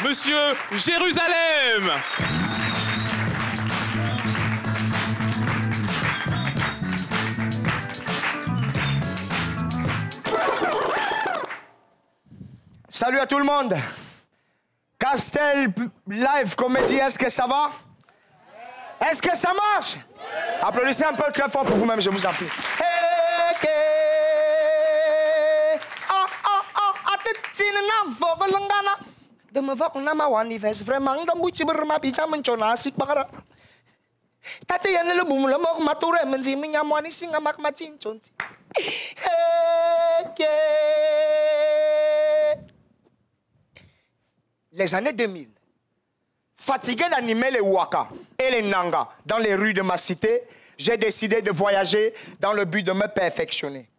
Monsieur Jérusalem. Salut à tout le monde. Castel Live Comedy, est-ce que ça va? Est-ce que ça marche? Applaudissez un peu très fort pour vous-même, je vous en prie. De me voir qu'on a ma wanifest vraiment dans bouche berma bija mencona sik bakara. Tate yana le boum le mok mature menzi minya mwani singa mak machin chonti. Les années 2000, fatigué d'animer les waka et les nanga dans les rues de ma cité, j'ai décidé de voyager dans le but de me perfectionner.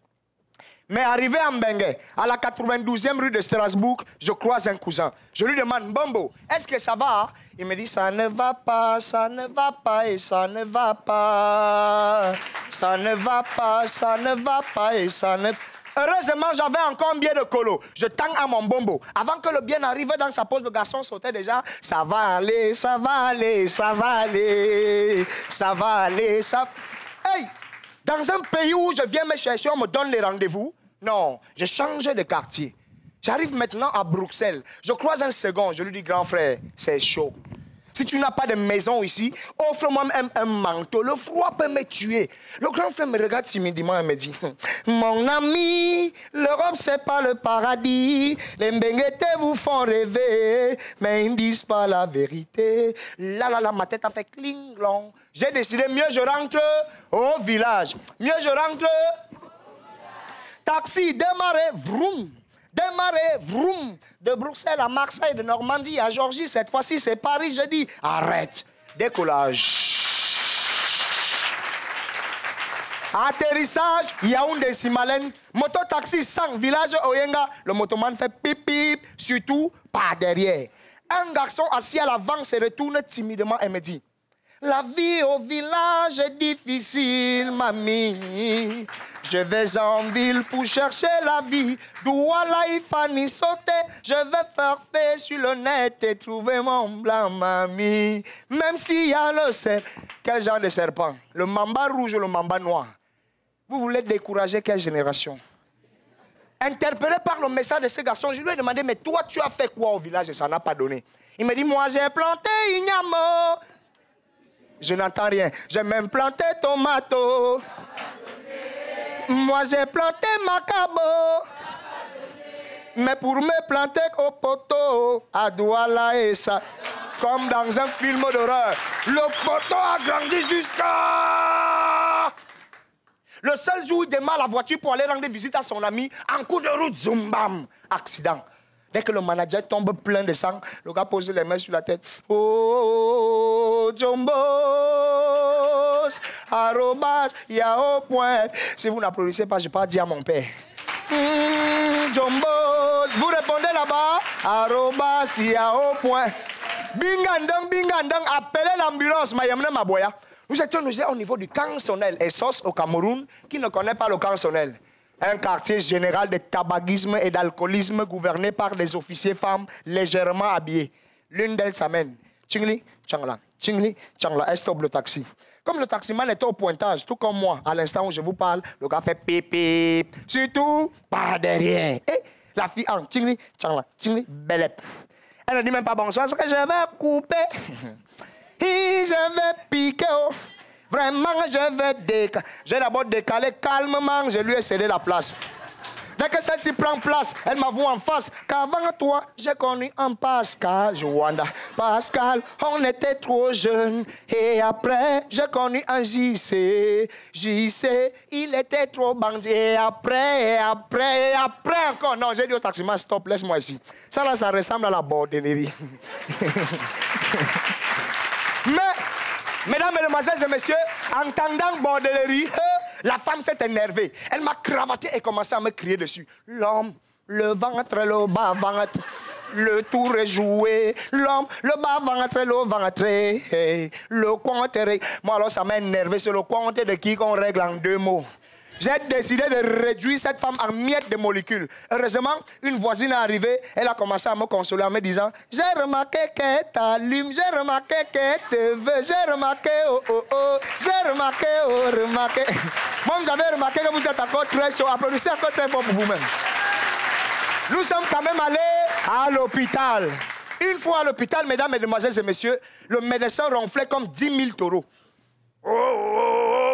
Mais arrivé à Mbengue, à la 92e rue de Strasbourg, je croise un cousin. Je lui demande, Bombo, est-ce que ça va? Il me dit, ça ne va pas, ça ne va pas et ça ne va pas. Ça ne va pas, ça ne va pas et ça ne... Heureusement, j'avais encore un billet de colo. Je tends à mon Bombo. Avant que le bien arrive dans sa pause, le garçon sautait déjà. Ça va aller, ça va aller, ça va aller, ça va aller, ça... Hey! Dans un pays où je viens me chercher, on me donne les rendez-vous. Non, j'ai changé de quartier. J'arrive maintenant à Bruxelles. Je croise un second, je lui dis, grand frère, c'est chaud. Si tu n'as pas de maison ici, offre-moi un manteau. Le froid peut me tuer. Le grand frère me regarde timidement et me dit, mon ami, l'Europe, c'est pas le paradis. Les Mbenguetés vous font rêver, mais ils ne disent pas la vérité. Là, ma tête a fait cling-long. J'ai décidé, mieux je rentre au village. Mieux je rentre... Taxi, démarrez, vroom. Démarrer, vroom, de Bruxelles à Marseille, de Normandie à Georgie. Cette fois-ci, c'est Paris. Je dis, arrête. Décollage. Atterrissage, Yaoundé, Simalène. Moto-taxi 100, village Oyenga. Le motoman fait pip pip, surtout pas derrière. Un garçon assis à l'avant se retourne timidement et me dit, la vie au village est difficile, mamie. Je vais en ville pour chercher la vie. Douala Ifani sauter. Je vais faire fait sur le net et trouver mon blanc, mamie. Même s'il y a le serpent. Quel genre de serpent? Le mamba rouge ou le mamba noir? Vous voulez décourager quelle génération? Interpellé par le message de ce garçon, je lui ai demandé, mais toi, tu as fait quoi au village et ça n'a pas donné? Il me dit, moi, j'ai planté ignamo. Je n'entends rien. J'ai même planté tomato. Moi, j'ai planté macabo. Mais pour me planter au poteau, à Douala et ça, comme dans un film d'horreur, le poteau a grandi jusqu'à... Le seul jour où il démarre la voiture pour aller rendre visite à son ami, en coup de route, zoom bam, accident. Dès que le manager tombe plein de sang, le gars pose les mains sur la tête. Oh, Jombos, arrobas, yao point. Si vous n'applaudissez pas, je n'ai pas dit à mon père. Jombos, vous répondez là-bas. Arrobas, yao point. Bingandang, bingandang, appelez l'ambulance. Mayamna Maboya. Nous étions au niveau du Kansonnel, Essos au Cameroun, qui ne connaît pas le Kansonnel. Un quartier général de tabagisme et d'alcoolisme gouverné par des officiers femmes légèrement habillés. L'une d'elles s'amène. Chingli, changla, chingli, changla. Elle stoppe le taxi. Comme le taximan était au pointage, tout comme moi, à l'instant où je vous parle, le gars fait pip. Surtout, pas derrière. Et la fille en chingli, changla, chingli, belep. Elle ne dit même pas bonsoir, parce que je vais couper. Et je vais piquer. Vraiment, je vais décaler. J'ai d'abord décalé calmement, je lui ai cédé la place. Dès que celle-ci prend place, elle m'avoue en face qu'avant toi, j'ai connu un Pascal, Joanda. Pascal, on était trop jeunes. Et après, j'ai connu un JC. JC, il était trop bandit. Et après encore. Non, j'ai dit au taximan, stop, laisse-moi ici. Ça là, ça ressemble à la bordellerie. Mesdames, mesdemoiselles et messieurs, entendant bordellerie, la femme s'est énervée. Elle m'a cravaté et commencé à me crier dessus. L'homme, le ventre, le bas ventre, le tour est joué. L'homme, le bas ventre, le ventre, le compte. Moi alors ça m'a énervé. C'est le compte de qui qu'on règle en 2 mots. J'ai décidé de réduire cette femme en miettes de molécules. Heureusement, une voisine est arrivée. Elle a commencé à me consoler en me disant « J'ai remarqué qu'elle t'allume, j'ai remarqué qu'elle te veut, j'ai remarqué, oh, oh, oh, j'ai remarqué, oh, remarqué. » Moi, j'avais remarqué que vous êtes encore très chaud. Applaudissez encore très fort pour vous-même. Nous sommes quand même allés à l'hôpital. Une fois à l'hôpital, mesdames, mesdemoiselles et messieurs, le médecin ronflait comme 10 000 taureaux. Oh, oh,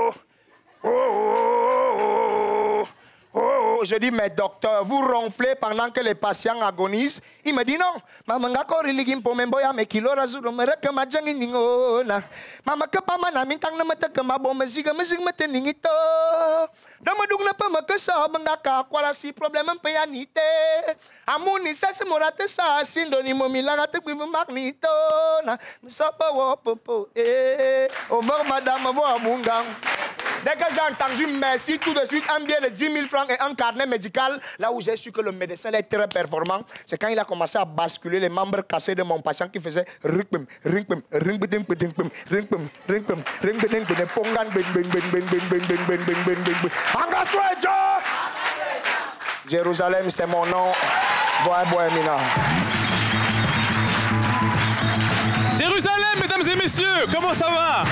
oh, oh, oh, oh, oh. Je dis, mais docteur, vous ronflez pendant que les patients agonisent? Il me dit non. Maman, dès que j'ai entendu merci, tout de suite, un billet de 10 000 francs et un carnet médical, là où j'ai su que le médecin est très performant, c'est quand il a commencé à basculer les membres cassés de mon patient qui faisait ringpum, ringpum, ringpum, ringpum, ringpum, ringpum, ringpum, pongan, Jérusalem, c'est mon nom. Jérusalem, mesdames et messieurs, comment ça va?